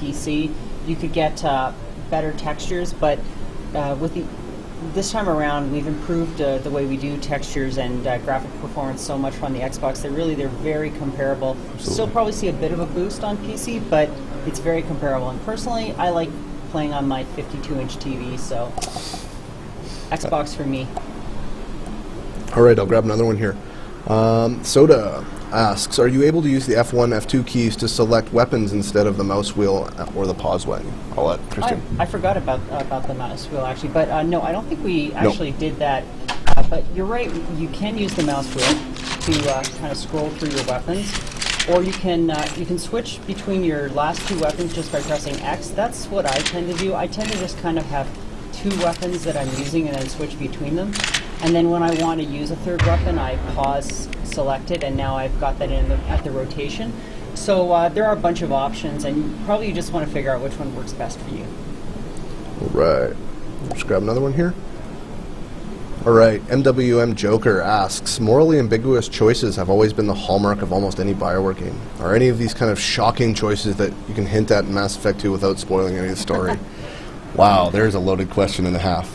PC, you could get better textures, but this time around, we've improved the way we do textures and graphic performance so much on the Xbox that they're very comparable. Absolutely. Still probably see a bit of a boost on PC, but it's very comparable. And personally, I like playing on my 52-inch TV, so Xbox for me. All right, I'll grab another one here. Soda asks, are you able to use the F1, F2 keys to select weapons instead of the mouse wheel or the pause button? I'll let Christina. I forgot about the mouse wheel, actually, but no, I don't think we actually did that. But you're right, you can use the mouse wheel to kind of scroll through your weapons, or you can switch between your last two weapons just by pressing X. That's what I tend to do. I tend to just kind of have two weapons that I'm using and then switch between them. And then when I want to use a third weapon, I pause, select it, and now I've got that at the rotation. So there are a bunch of options, and probably you just want to figure out which one works best for you. All right. Let's grab another one here. All right. MWM Joker asks, morally ambiguous choices have always been the hallmark of almost any Bioware game. Are any of these kind of shocking choices that you can hint at in Mass Effect 2 without spoiling any of the story? Wow, there's a loaded question and a half.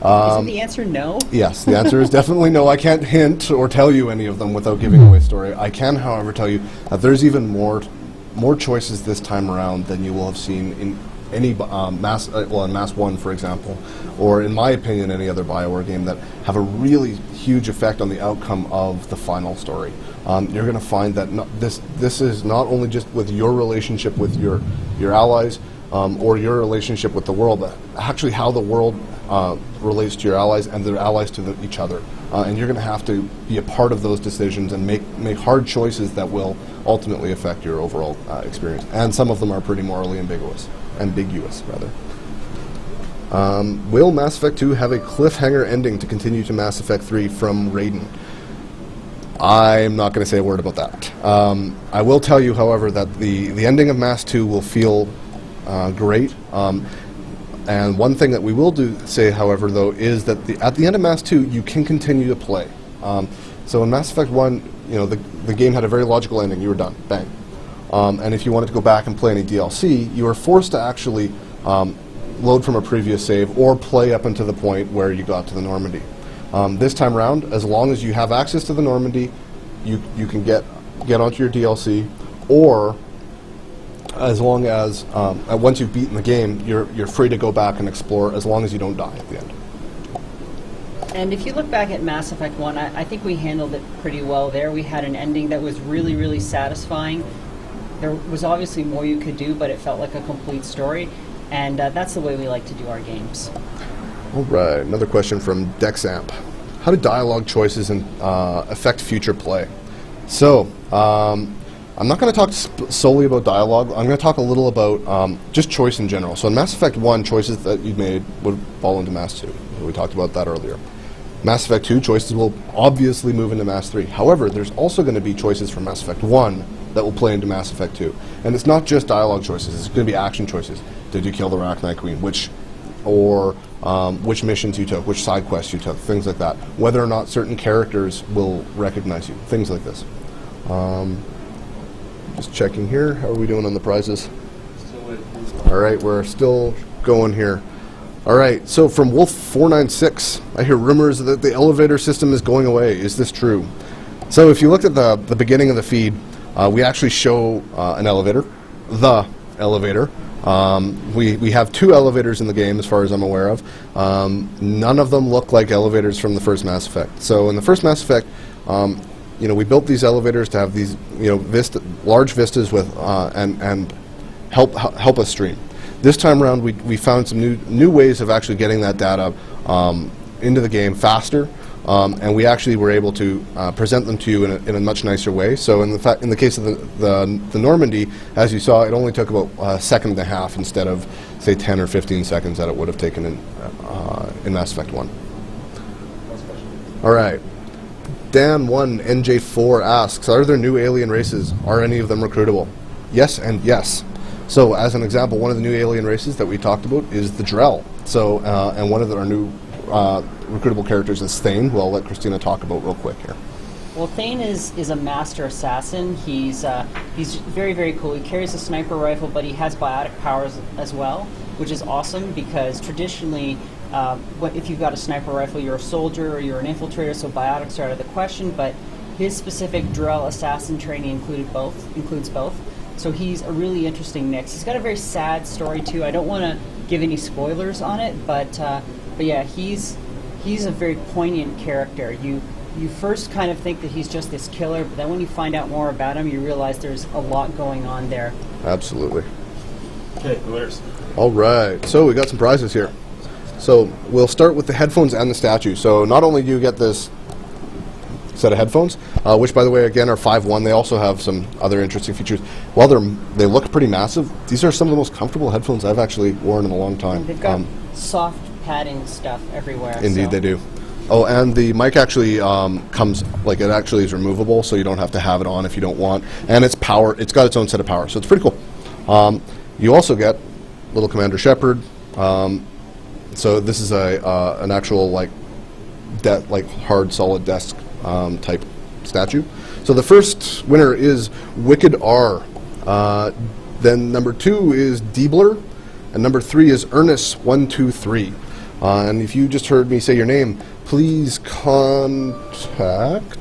Isn't the answer no? Yes, the answer is definitely no. I can't hint or tell you any of them without giving away story. I can, however, tell you that there's even more choices this time around than you will have seen in any in Mass 1, for example, or in my opinion, any other Bioware game that have a really huge effect on the outcome of the final story. You're going to find that this is not only just with your relationship with your allies or your relationship with the world, but actually how the world relates to your allies and their allies to each other. And you're going to have to be a part of those decisions and make hard choices that will ultimately affect your overall experience. And some of them are pretty morally ambiguous. Will Mass Effect 2 have a cliffhanger ending to continue to Mass Effect 3 from Raiden? I'm not going to say a word about that. I will tell you, however, that the ending of Mass 2 will feel great. And one thing that we will say, however, though, is that at the end of Mass 2, you can continue to play. So in Mass Effect 1, the game had a very logical ending. You were done. Bang. And if you wanted to go back and play any DLC, you were forced to actually load from a previous save or play up until the point where you got to the Normandy. This time around, as long as you have access to the Normandy, you can get onto your DLC, or as long as once you've beaten the game, you're free to go back and explore as long as you don't die at the end. And if you look back at Mass Effect 1, I think we handled it pretty well there. We had an ending that was really, really satisfying. There was obviously more you could do, but it felt like a complete story, and that's the way we like to do our games. All right, another question from Dexamp. How do dialogue choices affect future play? So, I'm not going to talk solely about dialogue. I'm going to talk a little about just choice in general. So in Mass Effect 1, choices that you made would fall into Mass 2. We talked about that earlier. Mass Effect 2, choices will obviously move into Mass 3. However, there's also going to be choices from Mass Effect 1 that will play into Mass Effect 2. And it's not just dialogue choices. It's going to be action choices. Did you kill the Arachnite Queen? Which missions you took, which side quests you took, things like that. Whether or not certain characters will recognize you, things like this. Just checking here. How are we doing on the prizes? All right, we're still going here. All right, so from Wolf496, I hear rumors that the elevator system is going away. Is this true? So if you looked at the beginning of the feed, we actually show an elevator, the elevator. We have two elevators in the game, as far as I'm aware of. None of them look like elevators from the first Mass Effect. So in the first Mass Effect, we built these elevators to have these, large vistas with and help us stream. This time around, we found some new ways of actually getting that data into the game faster, and we actually were able to present them to you in a much nicer way. So in the case of the Normandy, as you saw, it only took about a second and a half instead of, say, 10 or 15 seconds that it would have taken in Mass Effect 1. All right. Dan1NJ4 asks, are there new alien races? Are any of them recruitable? Yes and yes. So as an example, one of the new alien races that we talked about is the Drell. So, and one of our new recruitable characters is Thane, who I'll let Christina talk about real quick here. Well, Thane is a master assassin. He's very, very cool. He carries a sniper rifle, but he has biotic powers as well, which is awesome because traditionally, if you've got a sniper rifle, you're a soldier or you're an infiltrator, so biotics are out of the question. But his specific drill assassin training includes both. So he's a really interesting mix. He's got a very sad story too. I don't want to give any spoilers on it, but yeah, he's a very poignant character. You first kind of think that he's just this killer, but then when you find out more about him, you realize there's a lot going on there. Absolutely. Okay, the winners. All right, so we got some prizes here. So we'll start with the headphones and the statue. So not only do you get this set of headphones, which by the way, again, are 5.1. They also have some other interesting features. While they look pretty massive, these are some of the most comfortable headphones I've actually worn in a long time. And they've got soft padding stuff everywhere. Indeed, they do. Oh, and the mic actually comes, like it actually is removable, so you don't have to have it on if you don't want. And it's got its own set of power, so it's pretty cool. You also get little Commander Shepard. So this is an actual like hard solid desk type statue. So the first winner is Wicked R. Then number 2 is Diebler, and number 3 is Ernest123. And if you just heard me say your name, please contact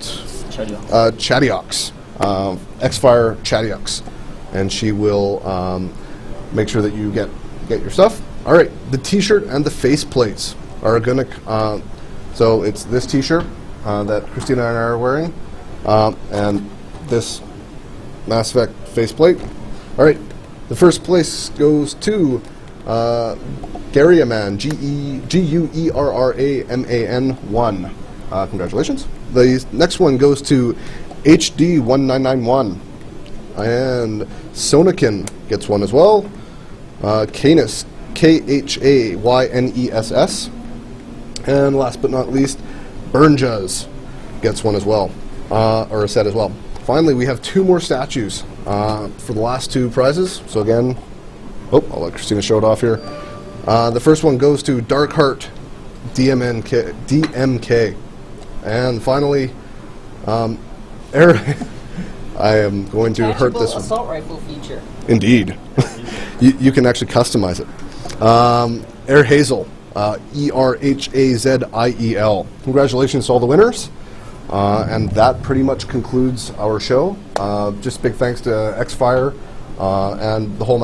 Chattiox, Xfire Chattiox, and she will make sure that you get your stuff. All right, the T-shirt and the face plates are gonna. So it's this T-shirt that Christina and I are wearing, and this Mass Effect faceplate. All right, the first place goes to Garueraman, Guerraman 1. Congratulations. The next one goes to HD1991, and Sonakin gets one as well. Canis, Khaynes, and last but not least, Burnjaz gets one as well, or a set as well. Finally, we have 2 more statues for the last 2 prizes. So again, I'll let Christina show it off here. The first one goes to Darkheart DMK. And finally, I am going to hurt this one. Assault rifle feature. Indeed. you can actually customize it. Air Hazel, ERHAZIEL. Congratulations to all the winners. And that pretty much concludes our show. Just big thanks to Xfire and the whole